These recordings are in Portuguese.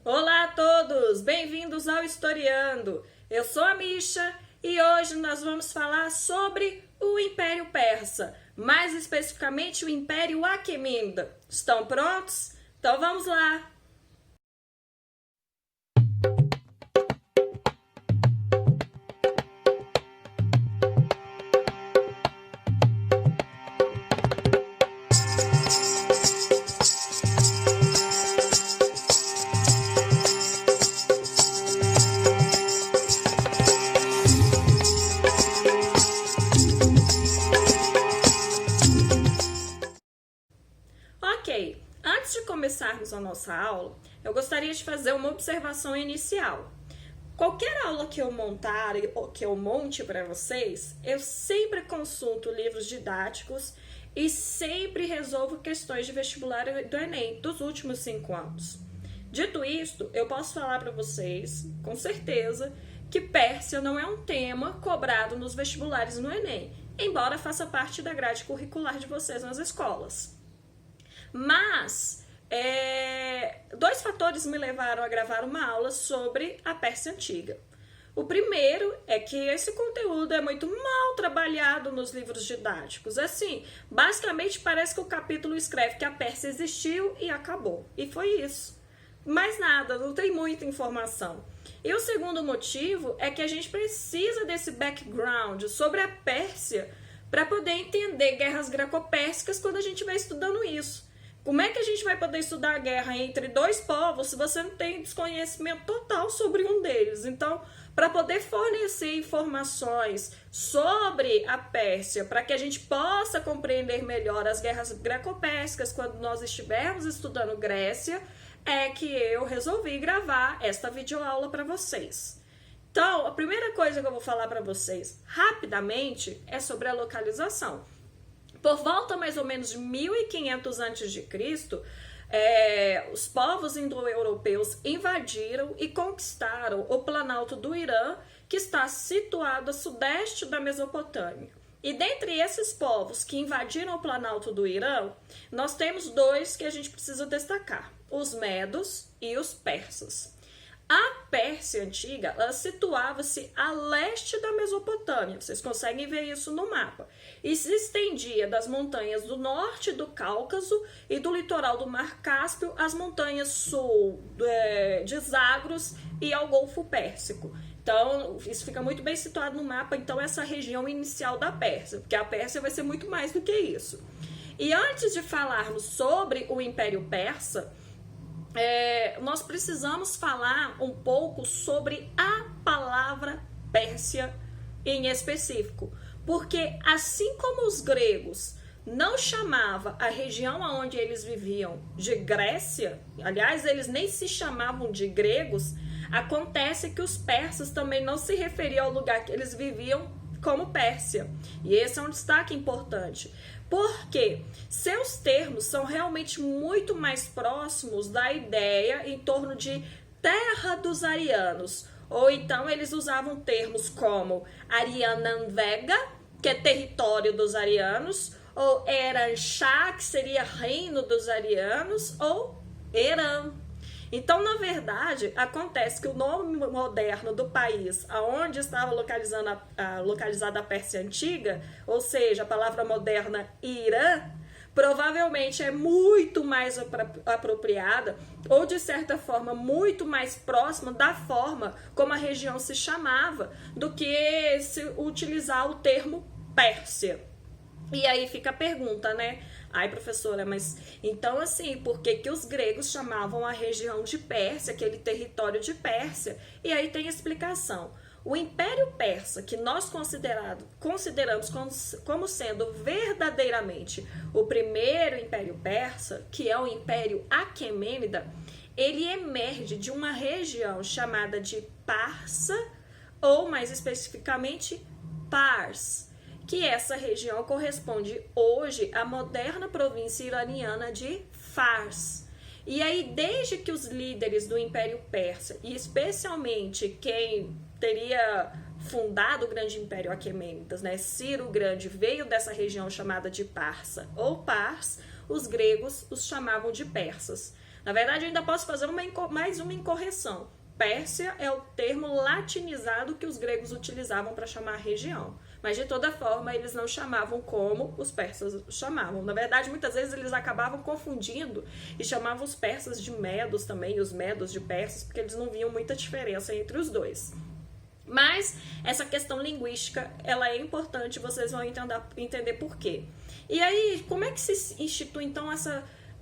Olá a todos, bem-vindos ao Historiando. Eu sou a Misha e hoje nós vamos falar sobre o Império Persa, mais especificamente o Império Aquemênida. Estão prontos? Então vamos lá! Ok, antes de começarmos a nossa aula, eu gostaria de fazer uma observação inicial. Qualquer aula que eu montar ou que eu monte para vocês, eu sempre consulto livros didáticos e sempre resolvo questões de vestibular do Enem dos últimos 5 anos. Dito isto, eu posso falar para vocês, com certeza, que Pérsia não é um tema cobrado nos vestibulares no Enem, embora faça parte da grade curricular de vocês nas escolas. Mas dois fatores me levaram a gravar uma aula sobre a Pérsia Antiga. O primeiro é que esse conteúdo é muito mal trabalhado nos livros didáticos. Assim, basicamente parece que o capítulo escreve que a Pérsia existiu e acabou. E foi isso. Mais nada, não tem muita informação. E o segundo motivo é que a gente precisa desse background sobre a Pérsia para poder entender guerras greco-pérsicas quando a gente vai estudando isso. Como é que a gente vai poder estudar a guerra entre dois povos se você não tem desconhecimento total sobre um deles? Então, para poder fornecer informações sobre a Pérsia, para que a gente possa compreender melhor as guerras greco-pérsicas quando nós estivermos estudando Grécia, é que eu resolvi gravar esta videoaula para vocês. Então, a primeira coisa que eu vou falar para vocês rapidamente é sobre a localização. Por volta mais ou menos de 1500 a.C., os povos indo-europeus invadiram e conquistaram o Planalto do Irã, que está situado a sudeste da Mesopotâmia. E dentre esses povos que invadiram o Planalto do Irã, nós temos dois que a gente precisa destacar, os medos e os persas. A Pérsia Antiga, ela situava-se a leste da Mesopotâmia, vocês conseguem ver isso no mapa, e se estendia das montanhas do norte do Cáucaso e do litoral do Mar Cáspio às montanhas sul de Zagros e ao Golfo Pérsico. Então, isso fica muito bem situado no mapa, então essa região inicial da Pérsia, porque a Pérsia vai ser muito mais do que isso. E antes de falarmos sobre o Império Persa, nós precisamos falar um pouco sobre a palavra Pérsia em específico, porque assim como os gregos não chamavam a região onde eles viviam de Grécia, aliás, eles nem se chamavam de gregos, acontece que os persas também não se referiam ao lugar que eles viviam como Pérsia. E esse é um destaque importante, porque seus termos são realmente muito mais próximos da ideia em torno de terra dos arianos, ou então eles usavam termos como Ariananvega, que é território dos arianos, ou Eranchá, que seria reino dos arianos, ou Eram. Então, na verdade, acontece que o nome moderno do país onde estava localizada a Pérsia Antiga, ou seja, a palavra moderna Irã, provavelmente é muito mais apropriada ou, de certa forma, muito mais próxima da forma como a região se chamava do que se utilizar o termo Pérsia. E aí fica a pergunta, né? Ai, professora, mas então assim, por que os gregos chamavam a região de Pérsia, aquele território de Pérsia? E aí tem explicação. O Império Persa, que nós consideramos como sendo verdadeiramente o primeiro Império Persa, que é o Império Aquemênida, ele emerge de uma região chamada de Parsa, ou mais especificamente Pars, que essa região corresponde hoje à moderna província iraniana de Fars. E aí, desde que os líderes do Império Persa, e especialmente quem teria fundado o grande Império Aquemênidas, né, Ciro o Grande, veio dessa região chamada de Parsa ou Pars, os gregos os chamavam de persas. Na verdade, eu ainda posso fazer mais uma incorreção. Pérsia é o termo latinizado que os gregos utilizavam para chamar a região. Mas, de toda forma, eles não chamavam como os persas chamavam. Na verdade, muitas vezes eles acabavam confundindo e chamavam os persas de medos também, e os medos de persas, porque eles não viam muita diferença entre os dois. Mas essa questão linguística, ela é importante, vocês vão entender por quê. E aí, como é que se institui, então,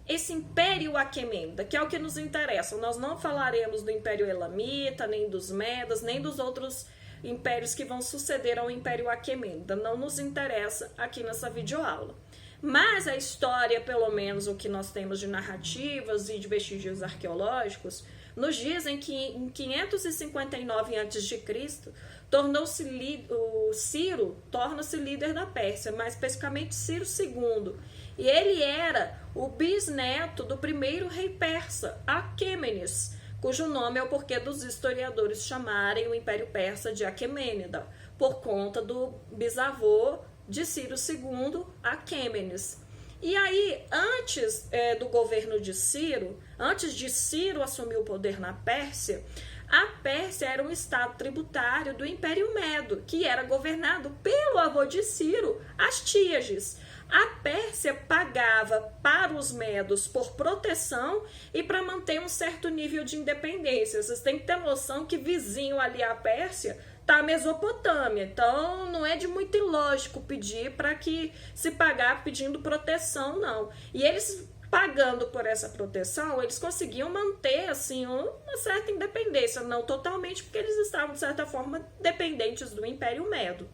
esse Império Aquemênida, que é o que nos interessa? Nós não falaremos do Império Elamita, nem dos Medas, nem dos outros impérios que vão suceder ao Império Aquemênida. Não nos interessa aqui nessa videoaula. Mas a história, pelo menos o que nós temos de narrativas e de vestígios arqueológicos, nos dizem que em 559 a.C., o Ciro torna-se líder da Pérsia, mais especificamente Ciro II. E ele era o bisneto do primeiro rei persa, Aquêmenes, cujo nome é o porquê dos historiadores chamarem o Império Persa de Aquemênida, por conta do bisavô de Ciro II, Aquêmenes. E aí, antes do governo de Ciro, antes de Ciro assumir o poder na Pérsia, a Pérsia era um estado tributário do Império Medo, que era governado pelo avô de Ciro, Astíages. A Pérsia pagava para os medos por proteção e para manter um certo nível de independência. Vocês têm que ter noção que vizinho ali à Pérsia está a Mesopotâmia. Então, não é de muito ilógico pedir para que se pagar pedindo proteção, não. E eles, pagando por essa proteção, eles conseguiam manter, assim, uma certa independência. Não totalmente, porque eles estavam, de certa forma, dependentes do Império Medo.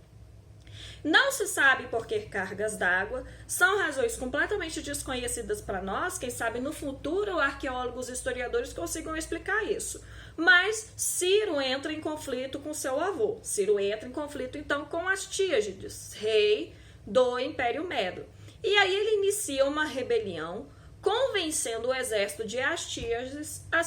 Não se sabe por que cargas d'água, são razões completamente desconhecidas para nós, quem sabe no futuro arqueólogos e historiadores consigam explicar isso. Mas Ciro entra em conflito com seu avô. Ciro entra em conflito então com Astíages, rei do Império Medo. E aí ele inicia uma rebelião, convencendo o exército de Astíages a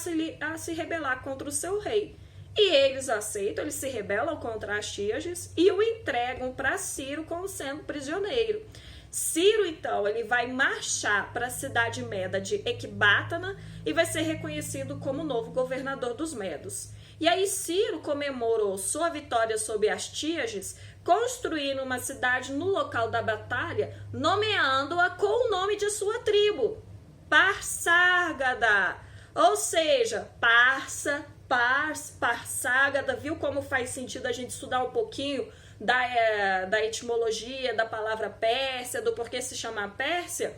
se rebelar contra o seu rei. E eles aceitam, eles se rebelam contra Astíages e o entregam para Ciro como sendo prisioneiro. Ciro, então, ele vai marchar para a cidade meda de Ecbátana e vai ser reconhecido como novo governador dos Medos. E aí Ciro comemorou sua vitória sobre Astíages, construindo uma cidade no local da batalha, nomeando-a com o nome de sua tribo, Parsárgada, ou seja, Parsárgada. Viu como faz sentido a gente estudar um pouquinho da etimologia da palavra Pérsia, do porquê se chama Pérsia?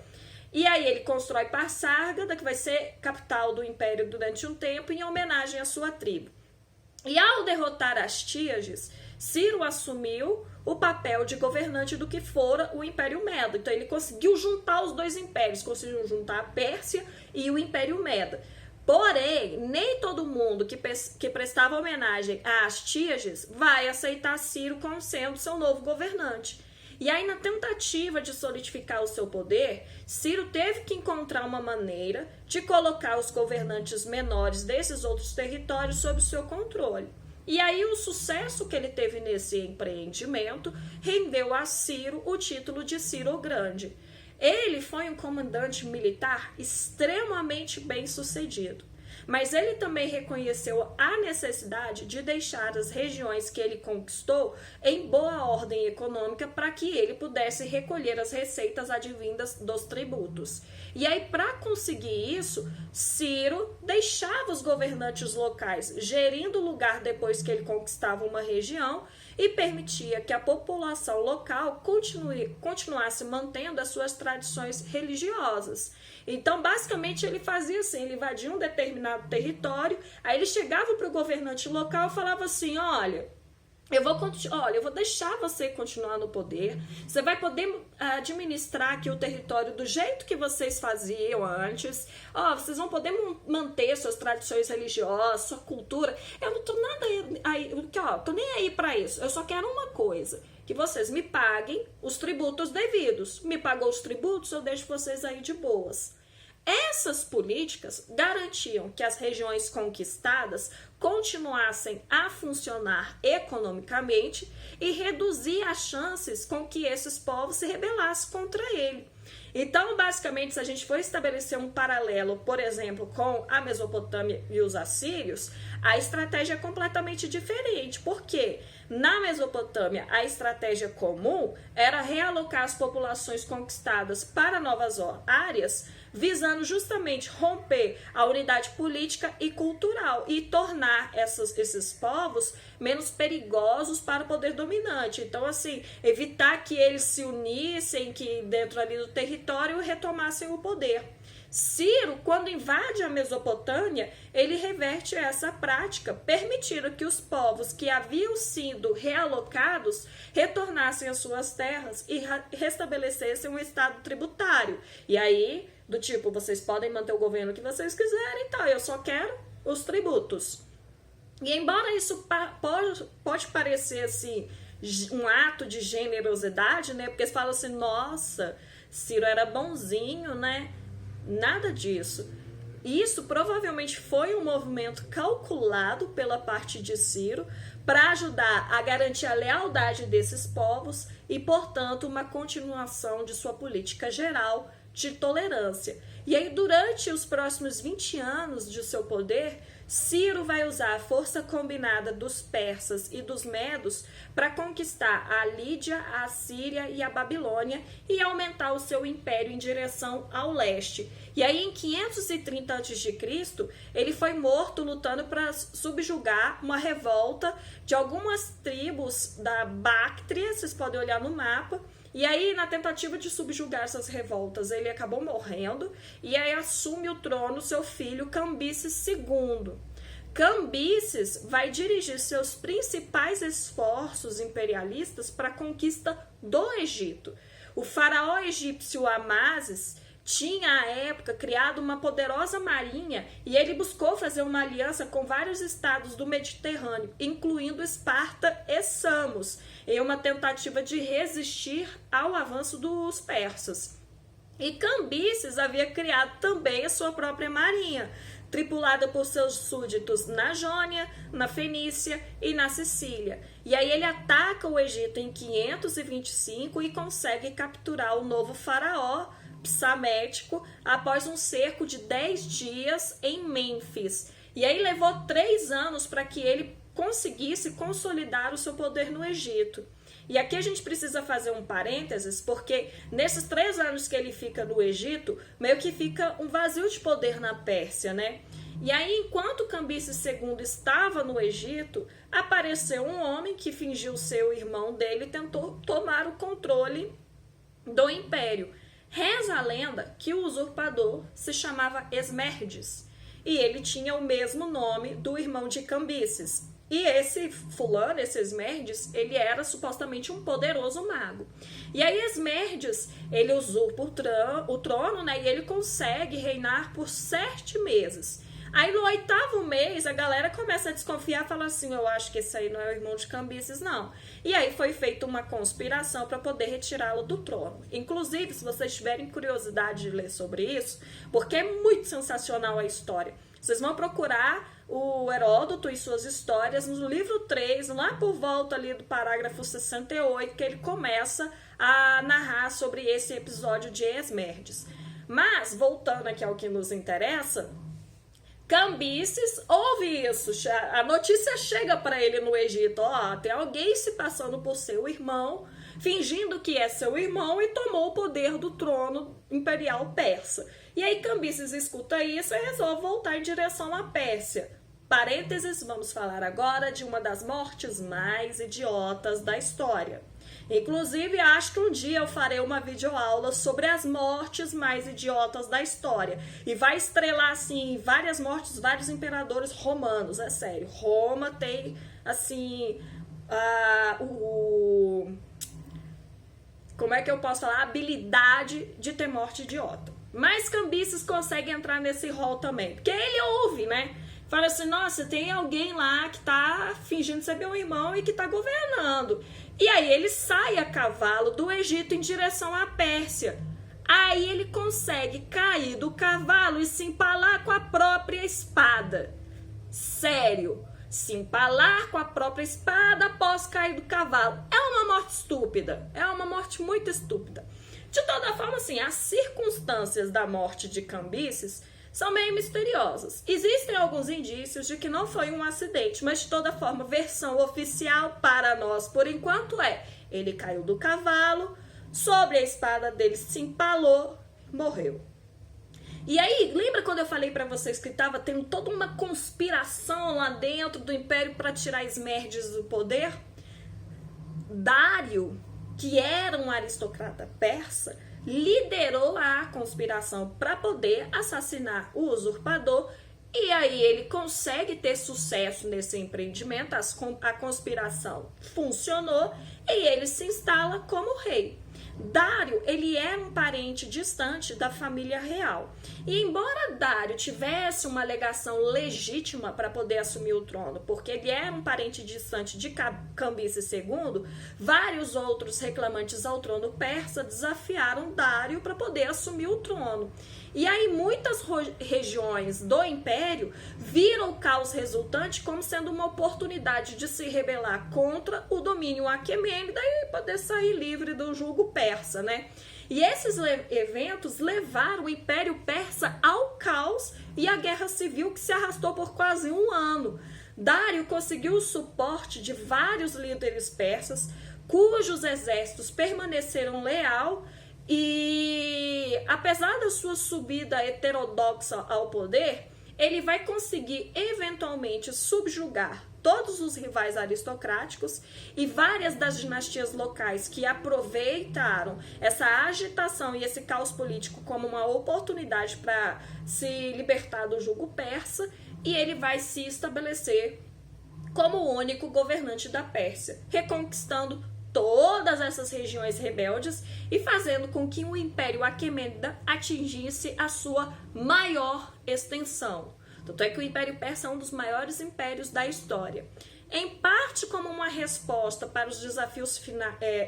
E aí ele constrói Parsárgada, que vai ser capital do império durante um tempo, em homenagem à sua tribo. E ao derrotar Astíages, Ciro assumiu o papel de governante do que fora o Império Medo. Então ele conseguiu juntar os dois impérios, conseguiu juntar a Pérsia e o Império Medo. Porém, nem todo mundo que prestava homenagem a Astíages vai aceitar Ciro como sendo seu novo governante. E aí, na tentativa de solidificar o seu poder, Ciro teve que encontrar uma maneira de colocar os governantes menores desses outros territórios sob o seu controle. E aí, o sucesso que ele teve nesse empreendimento rendeu a Ciro o título de Ciro o Grande. Ele foi um comandante militar extremamente bem-sucedido, mas ele também reconheceu a necessidade de deixar as regiões que ele conquistou em boa ordem econômica para que ele pudesse recolher as receitas advindas dos tributos. E aí, para conseguir isso, Ciro deixava os governantes locais gerindo o lugar depois que ele conquistava uma região e permitia que a população local continuasse mantendo as suas tradições religiosas. Então, basicamente, ele fazia assim, ele invadia um determinado território, aí ele chegava para o governante local e falava assim, olha, eu vou deixar você continuar no poder, você vai poder administrar aqui o território do jeito que vocês faziam antes, vocês vão poder manter suas tradições religiosas, sua cultura, eu não tô tô nem aí para isso, eu só quero uma coisa, que vocês me paguem os tributos devidos, me pagou os tributos, eu deixo vocês aí de boas. Essas políticas garantiam que as regiões conquistadas continuassem a funcionar economicamente e reduzir as chances com que esses povos se rebelassem contra ele. Então, basicamente, se a gente for estabelecer um paralelo, por exemplo, com a Mesopotâmia e os assírios, a estratégia é completamente diferente. Por quê? Na Mesopotâmia, a estratégia comum era realocar as populações conquistadas para novas áreas, visando justamente romper a unidade política e cultural e tornar esses povos menos perigosos para o poder dominante. Então, assim, evitar que eles se unissem, que dentro ali do território retomassem o poder. Ciro, quando invade a Mesopotâmia, ele reverte essa prática, permitindo que os povos que haviam sido realocados retornassem às suas terras e restabelecessem um estado tributário. E aí, do tipo, vocês podem manter o governo que vocês quiserem, então eu só quero os tributos. E embora isso pode parecer assim um ato de generosidade, né? Porque eles falam assim, nossa, Ciro era bonzinho, né? Nada disso. Isso provavelmente foi um movimento calculado pela parte de Ciro para ajudar a garantir a lealdade desses povos e, portanto, uma continuação de sua política geral de tolerância. E aí, durante os próximos 20 anos de seu poder, Ciro vai usar a força combinada dos persas e dos medos para conquistar a Lídia, a Síria e a Babilônia e aumentar o seu império em direção ao leste. E aí, em 530 a.C., ele foi morto lutando para subjugar uma revolta de algumas tribos da Báctria, vocês podem olhar no mapa. E aí, na tentativa de subjugar essas revoltas, ele acabou morrendo e aí assume o trono seu filho Cambises II. Cambises vai dirigir seus principais esforços imperialistas para a conquista do Egito. O faraó egípcio Amasis tinha, à época, criado uma poderosa marinha e ele buscou fazer uma aliança com vários estados do Mediterrâneo, incluindo Esparta e Samos, em uma tentativa de resistir ao avanço dos persas. E Cambises havia criado também a sua própria marinha, tripulada por seus súditos na Jônia, na Fenícia e na Sicília. E aí ele ataca o Egito em 525 e consegue capturar o novo faraó Psamético após um cerco de 10 dias em Mênfis. E aí levou 3 anos para que ele conseguisse consolidar o seu poder no Egito. E aqui a gente precisa fazer um parênteses, porque nesses 3 anos que ele fica no Egito, meio que fica um vazio de poder na Pérsia, né? E aí, enquanto Cambises II estava no Egito, apareceu um homem que fingiu ser o irmão dele e tentou tomar o controle do império. Reza a lenda que o usurpador se chamava Esmerdes e ele tinha o mesmo nome do irmão de Cambises. E esse fulano, esse Esmerdes, ele era supostamente um poderoso mago. E aí Esmerdes, ele usurpa o trono, né, e ele consegue reinar por 7 meses. Aí no 8º mês a galera começa a desconfiar, fala assim, eu acho que esse aí não é o irmão de Cambises, não. E aí foi feita uma conspiração para poder retirá-lo do trono. Inclusive, se vocês tiverem curiosidade de ler sobre isso, porque é muito sensacional a história, vocês vão procurar o Heródoto e suas histórias no livro 3, lá por volta ali do parágrafo 68, que ele começa a narrar sobre esse episódio de Esmerdes. Mas, voltando aqui ao que nos interessa, Cambises ouve isso, a notícia chega para ele no Egito, ó, tem alguém se passando por seu irmão, fingindo que é seu irmão e tomou o poder do trono imperial persa. E aí Cambises escuta isso e resolve voltar em direção à Pérsia. Parênteses, vamos falar agora de uma das mortes mais idiotas da história. Inclusive, acho que um dia eu farei uma videoaula sobre as mortes mais idiotas da história. E vai estrelar, assim, várias mortes, vários imperadores romanos. É sério, Roma tem, assim, como é que eu posso falar? A habilidade de ter morte idiota. Mas Cambises consegue entrar nesse rol também. Porque ele ouve, né? Fala assim, nossa, tem alguém lá que tá fingindo ser meu irmão e que tá governando. E aí ele sai a cavalo do Egito em direção à Pérsia. Aí ele consegue cair do cavalo e se empalar com a própria espada. Sério, se empalar com a própria espada após cair do cavalo. É uma morte estúpida, é uma morte muito estúpida. De toda forma, assim, as circunstâncias da morte de Cambises são meio misteriosas. Existem alguns indícios de que não foi um acidente, mas de toda forma, versão oficial para nós, por enquanto, ele caiu do cavalo, sobre a espada dele se empalou, morreu. E aí, lembra quando eu falei para vocês que estava tendo toda uma conspiração lá dentro do Império para tirar Esmerdes do poder? Dário, que era um aristocrata persa, liderou a conspiração para poder assassinar o usurpador, e aí ele consegue ter sucesso nesse empreendimento, a conspiração funcionou e ele se instala como rei. Dário, ele era um parente distante da família real. E embora Dário tivesse uma alegação legítima para poder assumir o trono, porque ele era um parente distante de Cambises II, vários outros reclamantes ao trono persa desafiaram Dário para poder assumir o trono. E aí muitas regiões do império viram o caos resultante como sendo uma oportunidade de se rebelar contra o domínio aquemênida e poder sair livre do jugo persa, né? E esses eventos levaram o Império Persa ao caos e à guerra civil que se arrastou por quase um ano. Dário conseguiu o suporte de vários líderes persas, cujos exércitos permaneceram leal. E apesar da sua subida heterodoxa ao poder, ele vai conseguir eventualmente subjugar todos os rivais aristocráticos e várias das dinastias locais que aproveitaram essa agitação e esse caos político como uma oportunidade para se libertar do jugo persa, e ele vai se estabelecer como o único governante da Pérsia, reconquistando todas essas regiões rebeldes e fazendo com que o Império Aquemênida atingisse a sua maior extensão. Tanto é que o Império Persa é um dos maiores impérios da história. Em parte como uma resposta para os desafios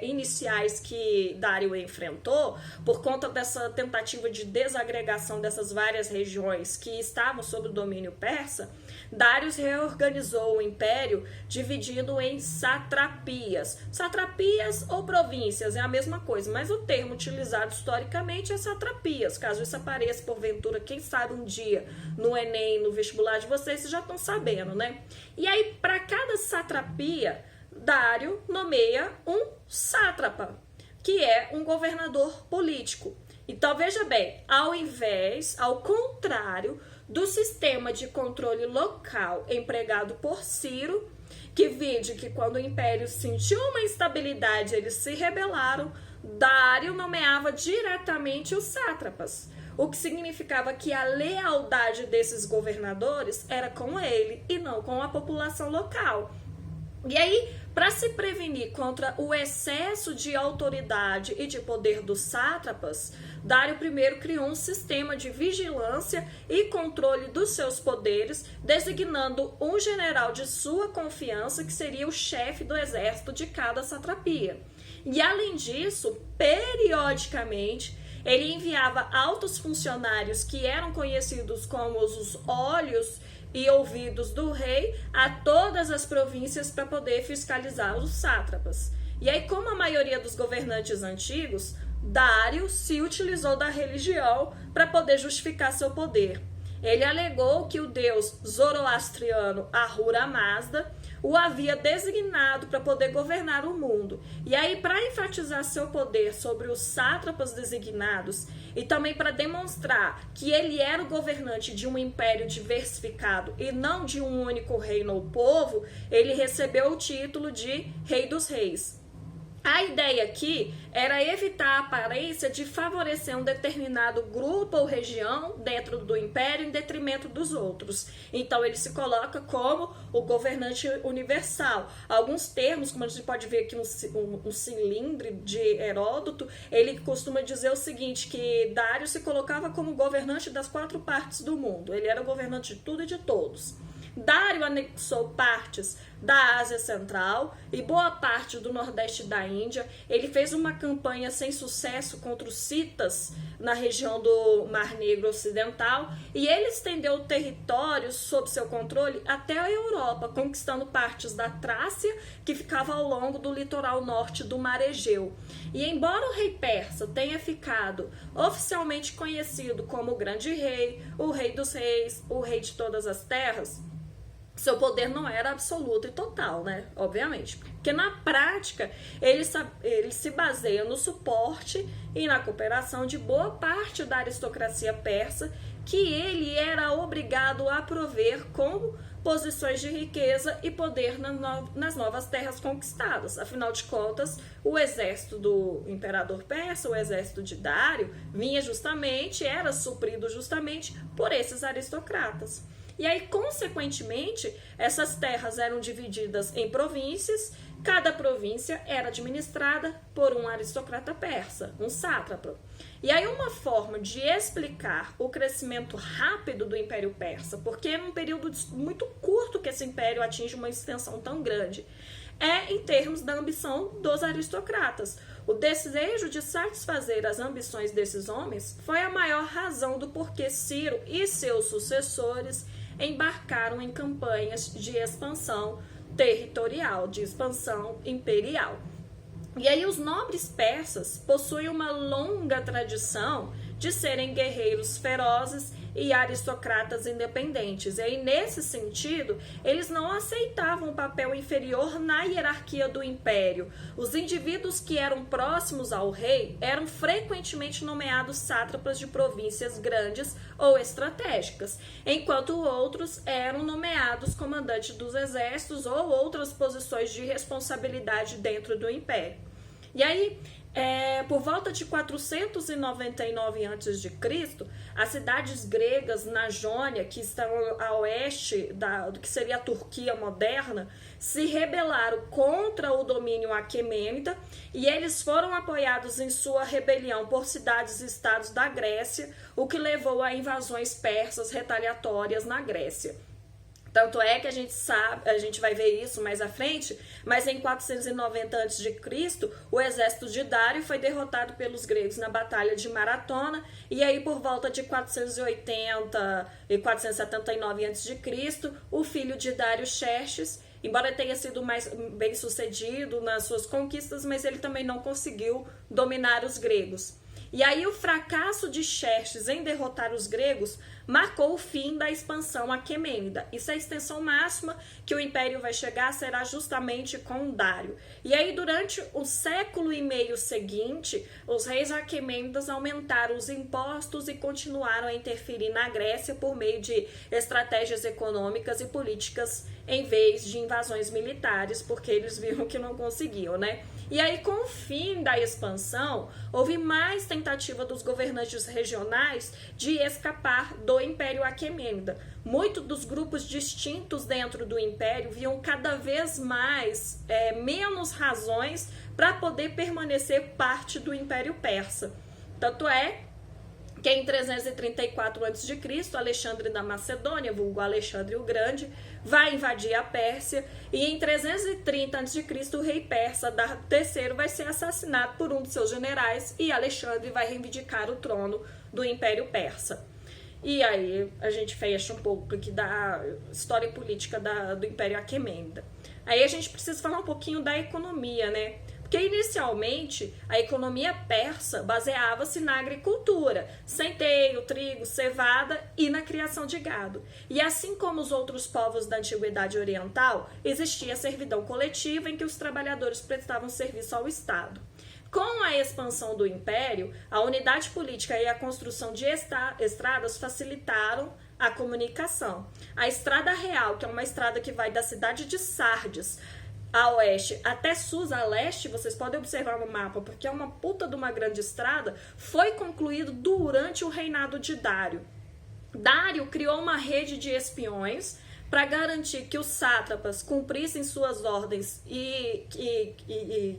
iniciais que Dário enfrentou, por conta dessa tentativa de desagregação dessas várias regiões que estavam sob o domínio persa, Dário reorganizou o império dividindo em satrapias. Satrapias ou províncias é a mesma coisa, mas o termo utilizado historicamente é satrapias. Caso isso apareça porventura, quem sabe um dia no Enem, no vestibular de vocês já estão sabendo, né? E aí, para cada satrapia, Dário nomeia um sátrapa, que é um governador político. Então, veja bem, ao contrário do sistema de controle local empregado por Ciro, que vide que quando o império sentiu uma instabilidade, eles se rebelaram, Dário nomeava diretamente os sátrapas, o que significava que a lealdade desses governadores era com ele e não com a população local. E aí, para se prevenir contra o excesso de autoridade e de poder dos sátrapas, Dário I criou um sistema de vigilância e controle dos seus poderes, designando um general de sua confiança, que seria o chefe do exército de cada satrapia. E além disso, periodicamente, ele enviava altos funcionários que eram conhecidos como os olhos e ouvidos do rei a todas as províncias para poder fiscalizar os sátrapas. E aí, como a maioria dos governantes antigos, Dário se utilizou da religião para poder justificar seu poder. Ele alegou que o deus zoroastriano Ahura Mazda o havia designado para poder governar o mundo. E aí, para enfatizar seu poder sobre os sátrapas designados e também para demonstrar que ele era o governante de um império diversificado e não de um único reino ou povo, ele recebeu o título de Rei dos Reis. A ideia aqui era evitar a aparência de favorecer um determinado grupo ou região dentro do império em detrimento dos outros. Então ele se coloca como o governante universal. Alguns termos, como a gente pode ver aqui um cilindro de Heródoto, ele costuma dizer o seguinte, que Dário se colocava como governante das 4 partes do mundo. Ele era o governante de tudo e de todos. Dário anexou partes da Ásia Central e boa parte do Nordeste da Índia. Ele fez uma campanha sem sucesso contra os citas na região do Mar Negro Ocidental, e ele estendeu territórios sob seu controle até a Europa, conquistando partes da Trácia, que ficava ao longo do litoral norte do Mar Egeu. E embora o rei persa tenha ficado oficialmente conhecido como o Grande Rei, o Rei dos Reis, o Rei de todas as terras, seu poder não era absoluto e total, né? Obviamente. Porque na prática, ele se baseia no suporte e na cooperação de boa parte da aristocracia persa, que ele era obrigado a prover com posições de riqueza e poder nas novas terras conquistadas. Afinal de contas, o exército do imperador persa, o exército de Dário, era suprido justamente por esses aristocratas. E aí, consequentemente, essas terras eram divididas em províncias, cada província era administrada por um aristocrata persa, um sátrapa. E aí, uma forma de explicar o crescimento rápido do Império Persa, porque é num período muito curto que esse império atinge uma extensão tão grande, é em termos da ambição dos aristocratas. O desejo de satisfazer as ambições desses homens foi a maior razão do porquê Ciro e seus sucessores embarcaram em campanhas de expansão territorial, de expansão imperial. E aí os nobres persas possuem uma longa tradição de serem guerreiros ferozes e aristocratas independentes. E aí, nesse sentido, eles não aceitavam um papel inferior na hierarquia do império. Os indivíduos que eram próximos ao rei eram frequentemente nomeados sátrapas de províncias grandes ou estratégicas, enquanto outros eram nomeados comandantes dos exércitos ou outras posições de responsabilidade dentro do império. E aí, por volta de 499 a.C., as cidades gregas na Jônia, que estão a oeste do que seria a Turquia moderna, se rebelaram contra o domínio aquemênida e eles foram apoiados em sua rebelião por cidades e estados da Grécia, o que levou a invasões persas retaliatórias na Grécia. Tanto é que a gente vai ver isso mais à frente, mas em 490 a.C., o exército de Dário foi derrotado pelos gregos na Batalha de Maratona, e aí por volta de 480 e 479 a.C., o filho de Dário, Xerxes, embora tenha sido mais bem sucedido nas suas conquistas, mas ele também não conseguiu dominar os gregos. E aí o fracasso de Xerxes em derrotar os gregos marcou o fim da expansão aquemênida. Isso é a extensão máxima que o império vai chegar será justamente com Dário. E aí durante o século e meio seguinte, os reis aquemênidas aumentaram os impostos e continuaram a interferir na Grécia por meio de estratégias econômicas e políticas em vez de invasões militares, porque eles viram que não conseguiam, né? E aí, com o fim da expansão, houve mais tentativa dos governantes regionais de escapar do Império Aquemênida. Muitos dos grupos distintos dentro do Império viam cada vez mais menos razões para poder permanecer parte do Império Persa. Tanto é que em 334 a.C., Alexandre da Macedônia, vulgo Alexandre o Grande, vai invadir a Pérsia, e em 330 a.C., o rei persa Dar III vai ser assassinado por um de seus generais, e Alexandre vai reivindicar o trono do Império Persa. E aí a gente fecha um pouco aqui da história política do Império Aquemênida. Aí a gente precisa falar um pouquinho da economia, né? Porque inicialmente a economia persa baseava-se na agricultura, centeio, trigo, cevada e na criação de gado. E assim como os outros povos da Antiguidade Oriental, existia a servidão coletiva em que os trabalhadores prestavam serviço ao Estado. Com a expansão do império, a unidade política e a construção de estradas facilitaram a comunicação. A Estrada Real, que é uma estrada que vai da cidade de Sardes a oeste até Susa a leste, vocês podem observar no mapa, porque é uma puta de uma grande estrada, foi concluído durante o reinado de Dário. Dário criou uma rede de espiões para garantir que os sátrapas cumprissem suas ordens e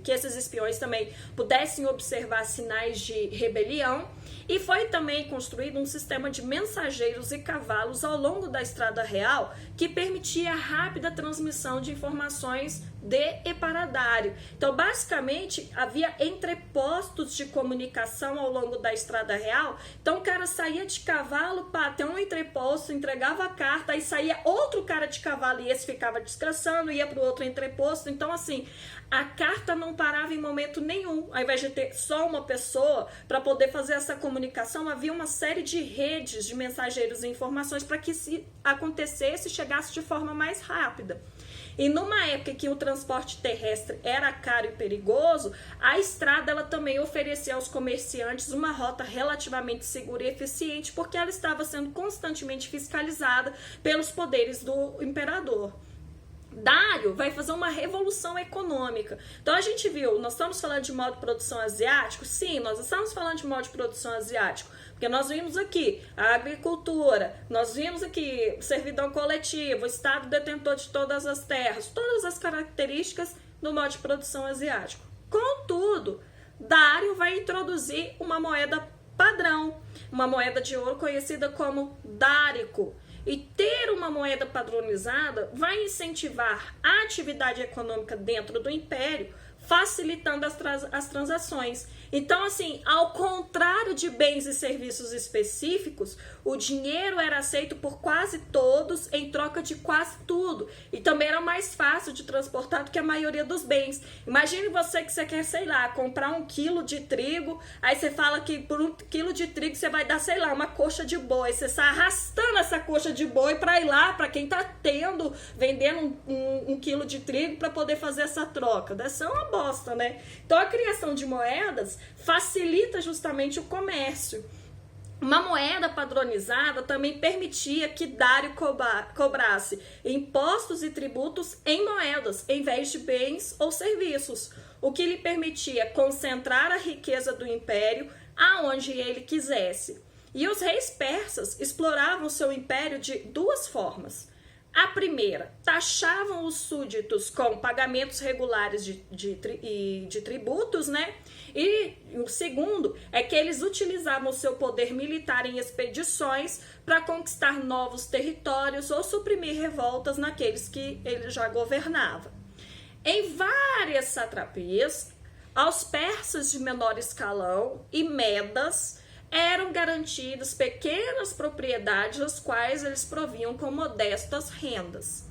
que esses espiões também pudessem observar sinais de rebelião. E foi também construído um sistema de mensageiros e cavalos ao longo da Estrada Real que permitia a rápida transmissão de informações de e para Dário. Então, basicamente, havia entrepostos de comunicação ao longo da Estrada Real. Então, o cara saía de cavalo para ter um entreposto, entregava a carta, aí saía outro cara de cavalo e esse ficava descansando, ia para o outro entreposto. Então, assim, a carta não parava em momento nenhum. Ao invés de ter só uma pessoa para poder fazer essa comunicação, havia uma série de redes de mensageiros e informações para que, se acontecesse, chegasse de forma mais rápida. E numa época que o transporte terrestre era caro e perigoso, a estrada ela também oferecia aos comerciantes uma rota relativamente segura e eficiente, porque ela estava sendo constantemente fiscalizada pelos poderes do imperador. Dário vai fazer uma revolução econômica. Então a gente viu, nós estamos falando de modo de produção asiático? Sim, nós estamos falando de modo de produção asiático, porque nós vimos aqui a agricultura, nós vimos aqui servidão coletiva, o Estado detentor de todas as terras, todas as características do modo de produção asiático. Contudo, Dário vai introduzir uma moeda padrão, uma moeda de ouro conhecida como dárico. E ter uma moeda padronizada vai incentivar a atividade econômica dentro do império, facilitando as transações. Então, assim, ao contrário de bens e serviços específicos, o dinheiro era aceito por quase todos em troca de quase tudo. E também era mais fácil de transportar do que a maioria dos bens. Imagine você que você quer, sei lá, comprar 1 quilo de trigo, aí você fala que por 1 quilo de trigo você vai dar, sei lá, uma coxa de boi. Você está arrastando essa coxa de boi para ir lá, para quem está vendendo um quilo de trigo para poder fazer essa troca. Deve ser uma bosta, né? Então, a criação de moedas facilita justamente o comércio. Uma moeda padronizada também permitia que Dário cobrasse impostos e tributos em moedas, em vez de bens ou serviços, o que lhe permitia concentrar a riqueza do império aonde ele quisesse. E os reis persas exploravam seu império de duas formas. A primeira, taxavam os súditos com pagamentos regulares de tributos, né? E o segundo é que eles utilizavam o seu poder militar em expedições para conquistar novos territórios ou suprimir revoltas naqueles que ele já governava. Em várias satrapias, aos persas de menor escalão e medas, eram garantidas pequenas propriedades as quais eles proviam com modestas rendas.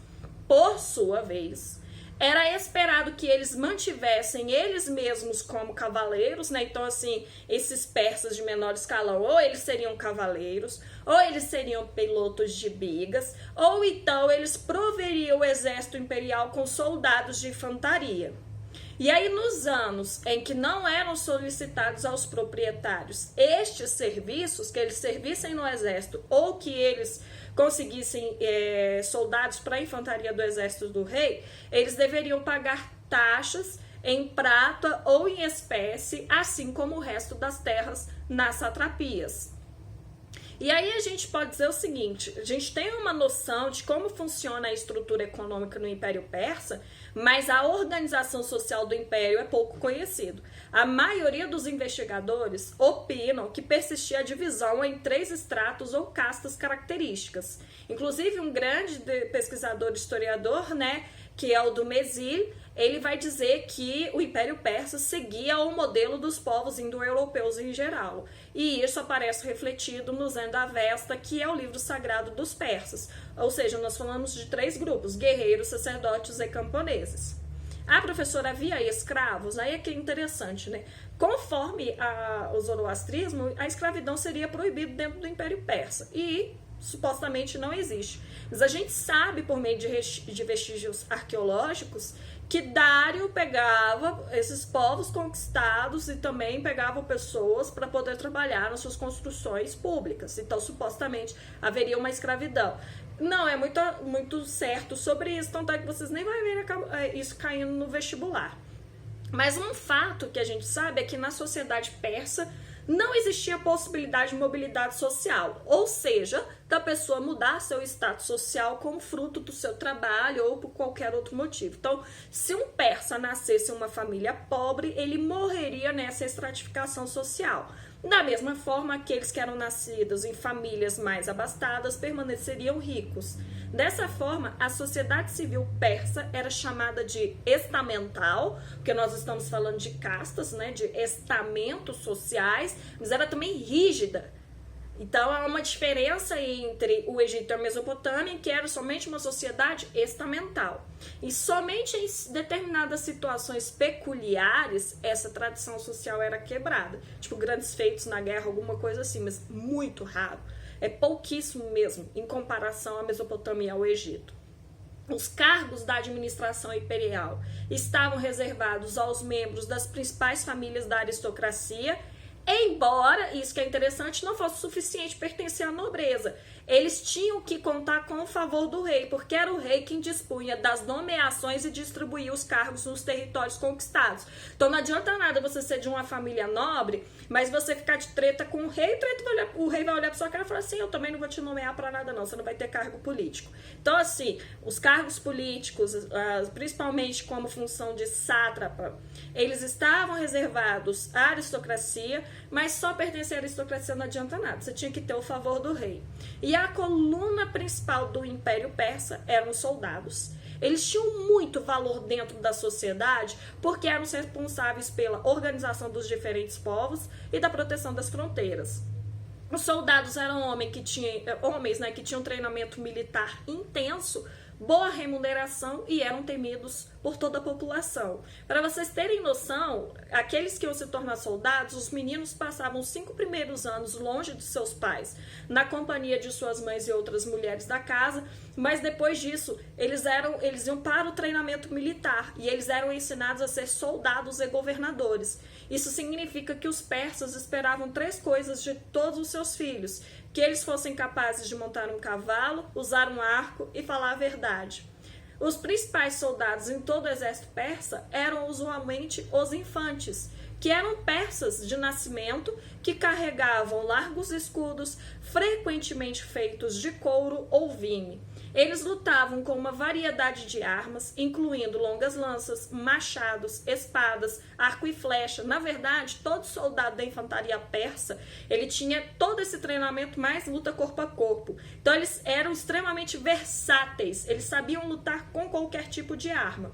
Por sua vez, era esperado que eles mantivessem eles mesmos como cavaleiros, né? Então, assim, esses persas de menor escalão, ou eles seriam cavaleiros, ou eles seriam pilotos de bigas, ou então eles proveriam o exército imperial com soldados de infantaria. E aí, nos anos em que não eram solicitados aos proprietários estes serviços, que eles servissem no exército ou que eles conseguissem soldados para a infantaria do exército do rei, eles deveriam pagar taxas em prata ou em espécie, assim como o resto das terras nas satrapias. E aí a gente pode dizer o seguinte, a gente tem uma noção de como funciona a estrutura econômica no Império Persa, mas a organização social do Império é pouco conhecido. A maioria dos investigadores opinam que persistia a divisão em 3 estratos ou castas características. Inclusive, um grande pesquisador historiador, né, que é o do Mesil, ele vai dizer que o Império Persa seguia o modelo dos povos indo-europeus em geral. E isso aparece refletido no Zend-Avesta, que é o livro sagrado dos persas. Ou seja, nós falamos de 3 grupos, guerreiros, sacerdotes e camponeses. A professora, havia escravos? Aí é que é interessante, né? Conforme o zoroastrismo, a escravidão seria proibida dentro do Império Persa. E supostamente não existe. Mas a gente sabe, por meio de vestígios arqueológicos, que Dário pegava esses povos conquistados e também pegava pessoas para poder trabalhar nas suas construções públicas. Então, supostamente, haveria uma escravidão. Não é muito certo sobre isso, tanto é que vocês nem vão ver isso caindo no vestibular. Mas um fato que a gente sabe é que na sociedade persa não existia possibilidade de mobilidade social, ou seja, da pessoa mudar seu status social como fruto do seu trabalho ou por qualquer outro motivo. Então, se um persa nascesse em uma família pobre, ele morreria nessa estratificação social. Da mesma forma, aqueles que eram nascidos em famílias mais abastadas permaneceriam ricos. Dessa forma, a sociedade civil persa era chamada de estamental, porque nós estamos falando de castas, né, de estamentos sociais, mas era também rígida. Então, há uma diferença entre o Egito e a Mesopotâmia, que era somente uma sociedade estamental. E somente em determinadas situações peculiares, essa tradição social era quebrada. Tipo, grandes feitos na guerra, alguma coisa assim, mas muito raro. É pouquíssimo mesmo, em comparação à Mesopotâmia e ao Egito. Os cargos da administração imperial estavam reservados aos membros das principais famílias da aristocracia, embora, isso que é interessante, não fosse suficiente pertencer à nobreza. Eles tinham que contar com o favor do rei, porque era o rei quem dispunha das nomeações e distribuía os cargos nos territórios conquistados. Então não adianta nada você ser de uma família nobre, mas você ficar de treta com o rei, o rei vai olhar pra sua cara e falar assim, eu também não vou te nomear pra nada não, você não vai ter cargo político. Então assim, os cargos políticos, principalmente como função de sátrapa, eles estavam reservados à aristocracia, mas só pertencer à aristocracia não adianta nada, você tinha que ter o favor do rei. E a coluna principal do Império Persa eram os soldados. Eles tinham muito valor dentro da sociedade porque eram responsáveis pela organização dos diferentes povos e da proteção das fronteiras. Os soldados eram homens que tinham treinamento militar intenso, boa remuneração e eram temidos por toda a população. Para vocês terem noção, aqueles que iam se tornar soldados, os meninos passavam os 5 primeiros anos longe de seus pais, na companhia de suas mães e outras mulheres da casa, mas depois disso, eles iam para o treinamento militar e eles eram ensinados a ser soldados e governadores. Isso significa que os persas esperavam 3 coisas de todos os seus filhos: que eles fossem capazes de montar um cavalo, usar um arco e falar a verdade. Os principais soldados em todo o exército persa eram usualmente os infantes, que eram persas de nascimento, que carregavam largos escudos, frequentemente feitos de couro ou vime. Eles lutavam com uma variedade de armas, incluindo longas lanças, machados, espadas, arco e flecha. Na verdade, todo soldado da infantaria persa, ele tinha todo esse treinamento mais luta corpo a corpo. Então eles eram extremamente versáteis, eles sabiam lutar com qualquer tipo de arma.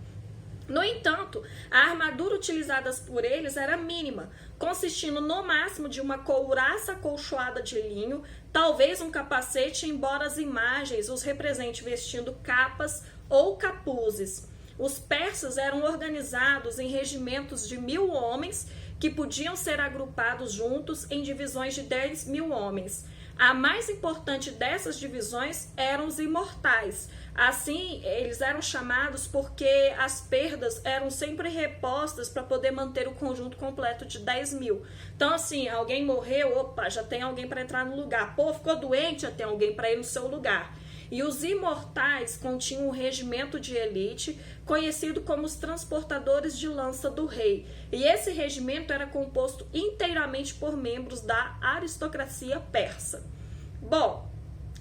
No entanto, a armadura utilizada por eles era mínima, consistindo no máximo de uma couraça acolchoada de linho, talvez um capacete, embora as imagens os representem vestindo capas ou capuzes. Os persas eram organizados em regimentos de 1.000 homens, que podiam ser agrupados juntos em divisões de 10.000 homens. A mais importante dessas divisões eram os imortais. Assim, eles eram chamados porque as perdas eram sempre repostas para poder manter o conjunto completo de 10.000. Então, assim, alguém morreu, opa, já tem alguém para entrar no lugar. Pô, ficou doente, já tem alguém para ir no seu lugar. E os imortais continham um regimento de elite, conhecido como os transportadores de lança do rei. E esse regimento era composto inteiramente por membros da aristocracia persa. Bom,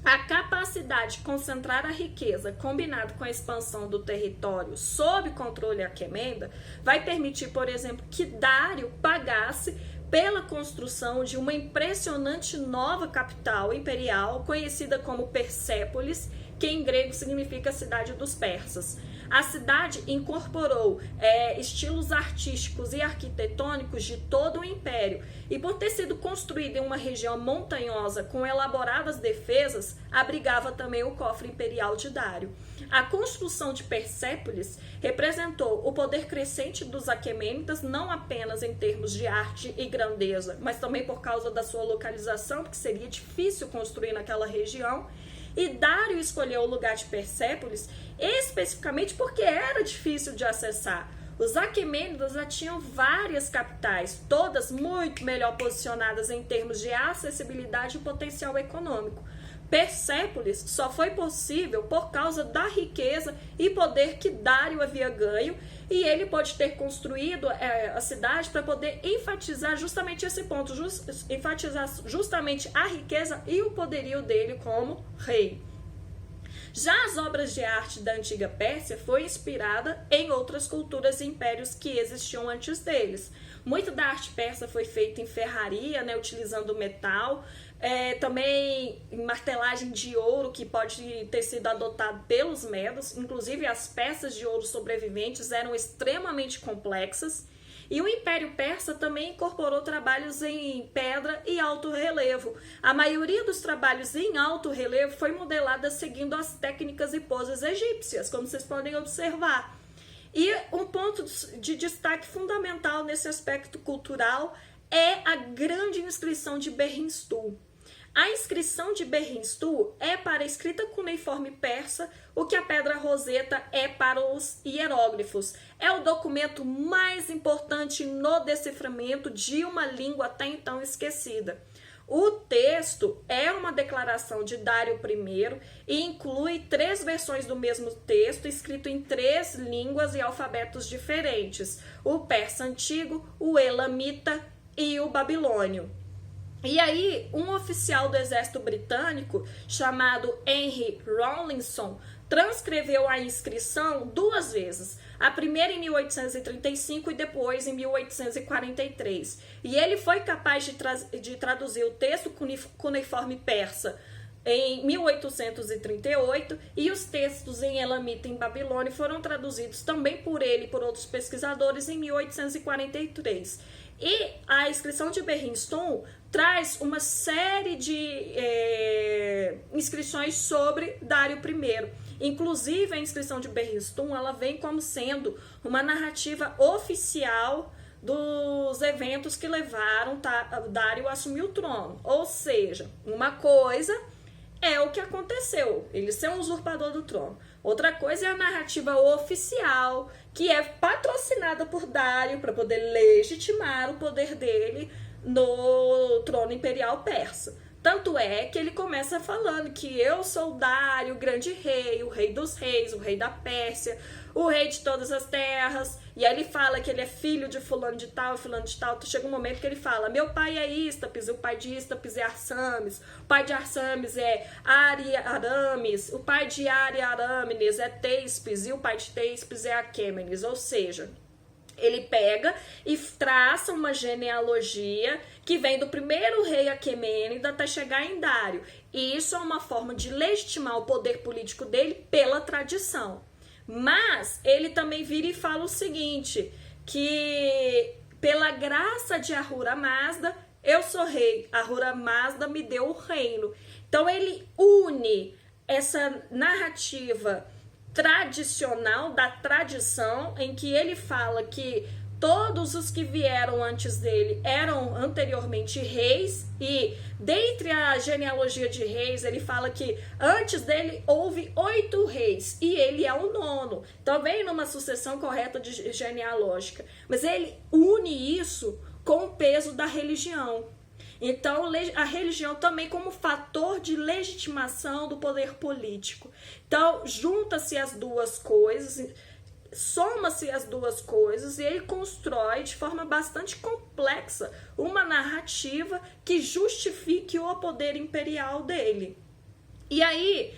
a capacidade de concentrar a riqueza, combinado com a expansão do território sob controle aquemênida, vai permitir, por exemplo, que Dário pagasse pela construção de uma impressionante nova capital imperial, conhecida como Persépolis, que em grego significa cidade dos persas. A cidade incorporou estilos artísticos e arquitetônicos de todo o império, e por ter sido construída em uma região montanhosa com elaboradas defesas, abrigava também o cofre imperial de Dário. A construção de Persépolis representou o poder crescente dos aquemênidas, não apenas em termos de arte e grandeza, mas também por causa da sua localização, porque seria difícil construir naquela região. E Dário escolheu o lugar de Persépolis especificamente porque era difícil de acessar. Os aquemênidas já tinham várias capitais, todas muito melhor posicionadas em termos de acessibilidade e potencial econômico. Persépolis só foi possível por causa da riqueza e poder que Dário havia ganho, e ele pode ter construído a cidade para poder enfatizar justamente esse ponto, enfatizar justamente a riqueza e o poderio dele como rei. Já as obras de arte da antiga Pérsia foi inspirada em outras culturas e impérios que existiam antes deles. Muito da arte persa foi feita em ferraria, né, utilizando metal, também em martelagem de ouro, que pode ter sido adotado pelos medos. Inclusive as peças de ouro sobreviventes eram extremamente complexas. E o Império Persa também incorporou trabalhos em pedra e alto relevo. A maioria dos trabalhos em alto relevo foi modelada seguindo as técnicas e poses egípcias, como vocês podem observar. E um ponto de destaque fundamental nesse aspecto cultural é a grande inscrição de Berrinstu. A inscrição de Berrinstu é para a escrita cuneiforme persa, o que a pedra roseta é para os hieróglifos. É o documento mais importante no deciframento de uma língua até então esquecida. O texto é uma declaração de Dário I e inclui 3 versões do mesmo texto, escrito em 3 línguas e alfabetos diferentes: o persa antigo, o elamita e o babilônio. E aí, um oficial do exército britânico, chamado Henry Rawlinson, transcreveu a inscrição 2 vezes, a primeira em 1835 e depois em 1843. E ele foi capaz de traduzir o texto cuneiforme persa em 1838, e os textos em elamita e em babilônio foram traduzidos também por ele e por outros pesquisadores em 1843. E a inscrição de Berrinstu traz uma série de inscrições sobre Dário I. Inclusive, a inscrição de Berrinstu, ela vem como sendo uma narrativa oficial dos eventos que levaram Dário a assumir o trono. Ou seja, uma coisa é o que aconteceu, ele ser um usurpador do trono. Outra coisa é a narrativa oficial, que é patrocinada por Dário para poder legitimar o poder dele no trono imperial persa. Tanto é que ele começa falando que eu sou Dário, o grande rei, o rei dos reis, o rei da Pérsia, o rei de todas as terras. E aí ele fala que ele é filho de fulano de tal e fulano de tal. Chega um momento que ele fala: meu pai é Ístapes, o pai de Ístapes é Arsames, o pai de Arsames é Ariarames, o pai de Ariarámenes é Teispes e o pai de Teispes é Aquêmenes. Ou seja, ele pega e traça uma genealogia que vem do primeiro rei Aquemênida até chegar em Dário. E isso é uma forma de legitimar o poder político dele pela tradição. Mas ele também vira e fala o seguinte, que pela graça de Ahura Mazda, eu sou rei, Ahura Mazda me deu o reino. Então ele une essa narrativa tradicional, da tradição, em que ele fala que todos os que vieram antes dele eram anteriormente reis, e dentre a genealogia de reis, ele fala que antes dele houve 8 reis, e ele é o 9º, também numa sucessão correta de genealógica, mas ele une isso com o peso da religião. Então, a religião também como fator de legitimação do poder político. Então, junta-se as duas coisas, soma-se as duas coisas, e ele constrói de forma bastante complexa uma narrativa que justifique o poder imperial dele. E aí,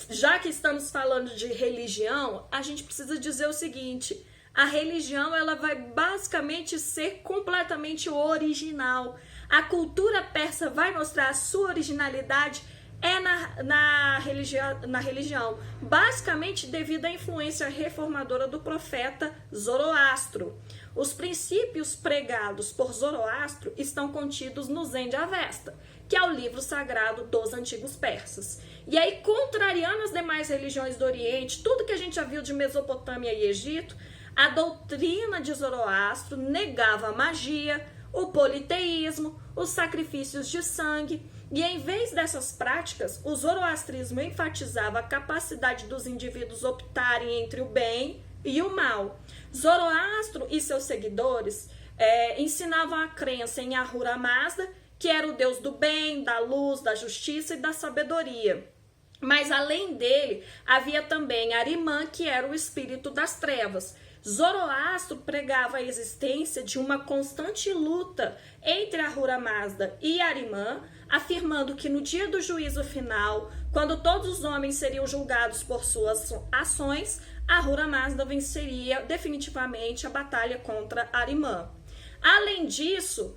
já que estamos falando de religião, a gente precisa dizer o seguinte: a religião, ela vai basicamente ser completamente original. A cultura persa vai mostrar a sua originalidade na religião, basicamente devido à influência reformadora do profeta Zoroastro. Os princípios pregados por Zoroastro estão contidos no Zen de Avesta, que é o livro sagrado dos antigos persas. E aí, contrariando as demais religiões do Oriente, tudo que a gente já viu de Mesopotâmia e Egito, a doutrina de Zoroastro negava a magia, o politeísmo, os sacrifícios de sangue, e em vez dessas práticas, o zoroastrismo enfatizava a capacidade dos indivíduos optarem entre o bem e o mal. Zoroastro e seus seguidores ensinavam a crença em Ahura Mazda, que era o deus do bem, da luz, da justiça e da sabedoria. Mas além dele, havia também Arimã, que era o espírito das trevas. Zoroastro pregava a existência de uma constante luta entre Ahura Mazda e Arimã, afirmando que no dia do juízo final, quando todos os homens seriam julgados por suas ações, Ahura Mazda venceria definitivamente a batalha contra Arimã. Além disso,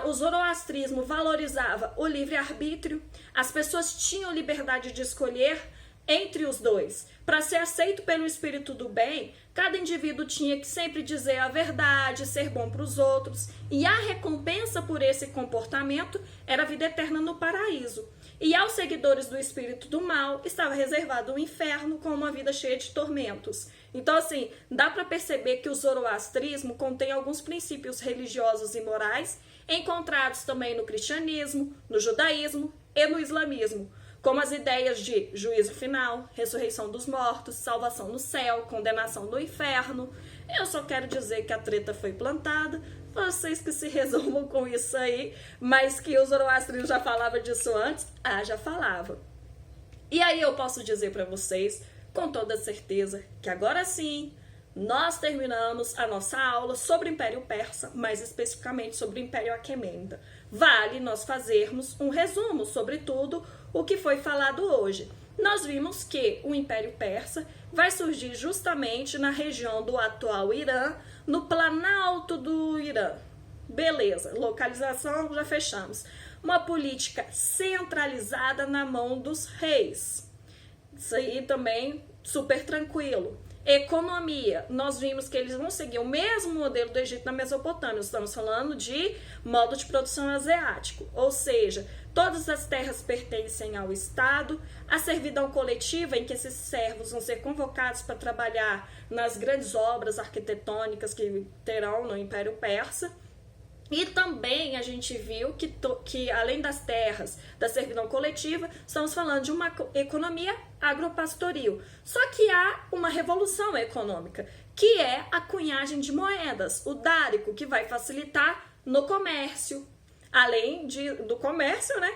o zoroastrismo valorizava o livre-arbítrio, as pessoas tinham liberdade de escolher entre os dois. Para ser aceito pelo espírito do bem, cada indivíduo tinha que sempre dizer a verdade, ser bom para os outros, e a recompensa por esse comportamento era a vida eterna no paraíso. E aos seguidores do espírito do mal estava reservado o inferno com uma vida cheia de tormentos. Então, assim, dá para perceber que o zoroastrismo contém alguns princípios religiosos e morais encontrados também no cristianismo, no judaísmo e no islamismo, como as ideias de juízo final, ressurreição dos mortos, salvação no céu, condenação no inferno. Eu só quero dizer que a treta foi plantada, vocês que se resolvam com isso aí, mas que o zoroastrismo já falava disso antes, já falava. E aí eu posso dizer para vocês, com toda certeza, que agora sim, nós terminamos a nossa aula sobre o Império Persa, mais especificamente sobre o Império Aquemênida. Vale nós fazermos um resumo sobre tudo o que foi falado hoje. Nós vimos que o Império Persa vai surgir justamente na região do atual Irã, no Planalto do Irã. Beleza, localização já fechamos. Uma política centralizada na mão dos reis. Isso aí também super tranquilo. Economia, nós vimos que eles vão seguir o mesmo modelo do Egito na Mesopotâmia. Estamos falando de modo de produção asiático, ou seja, todas as terras pertencem ao Estado, a servidão coletiva em que esses servos vão ser convocados para trabalhar nas grandes obras arquitetônicas que terão no Império Persa. E também a gente viu que além das terras, da servidão coletiva, estamos falando de uma economia agropastoril. Só que há uma revolução econômica, que é a cunhagem de moedas, o dárico, que vai facilitar no comércio. Além do comércio, né?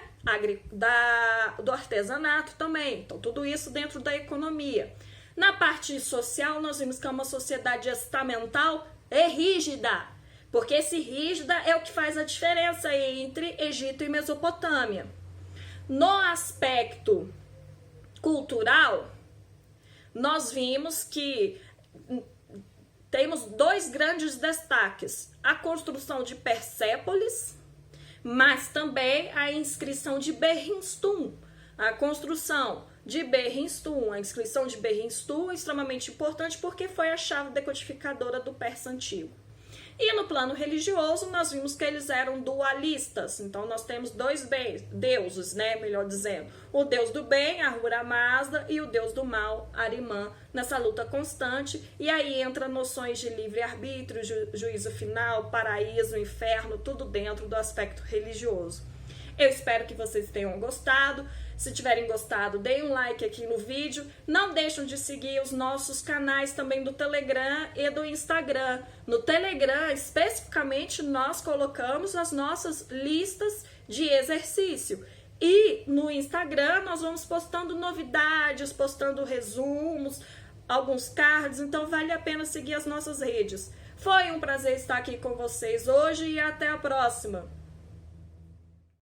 Do artesanato também. Então, tudo isso dentro da economia. Na parte social, nós vimos que é uma sociedade estamental e rígida. Porque esse rígida é o que faz a diferença entre Egito e Mesopotâmia. No aspecto cultural, nós vimos que temos dois grandes destaques. A construção de Persépolis, mas também a inscrição de Berrinstum. A construção de Berrinstum, a inscrição de Berrinstum é extremamente importante porque foi a chave decodificadora do persa antigo. E no plano religioso, nós vimos que eles eram dualistas. Então, nós temos dois deuses, né? Melhor dizendo. O deus do bem, Ahura Mazda, e o deus do mal, Arimã, nessa luta constante. E aí entra noções de livre-arbítrio, juízo final, paraíso, inferno, tudo dentro do aspecto religioso. Eu espero que vocês tenham gostado. Se tiverem gostado, deem um like aqui no vídeo. Não deixem de seguir os nossos canais também do Telegram e do Instagram. No Telegram, especificamente, nós colocamos as nossas listas de exercício. E no Instagram, nós vamos postando novidades, postando resumos, alguns cards. Então, vale a pena seguir as nossas redes. Foi um prazer estar aqui com vocês hoje e até a próxima!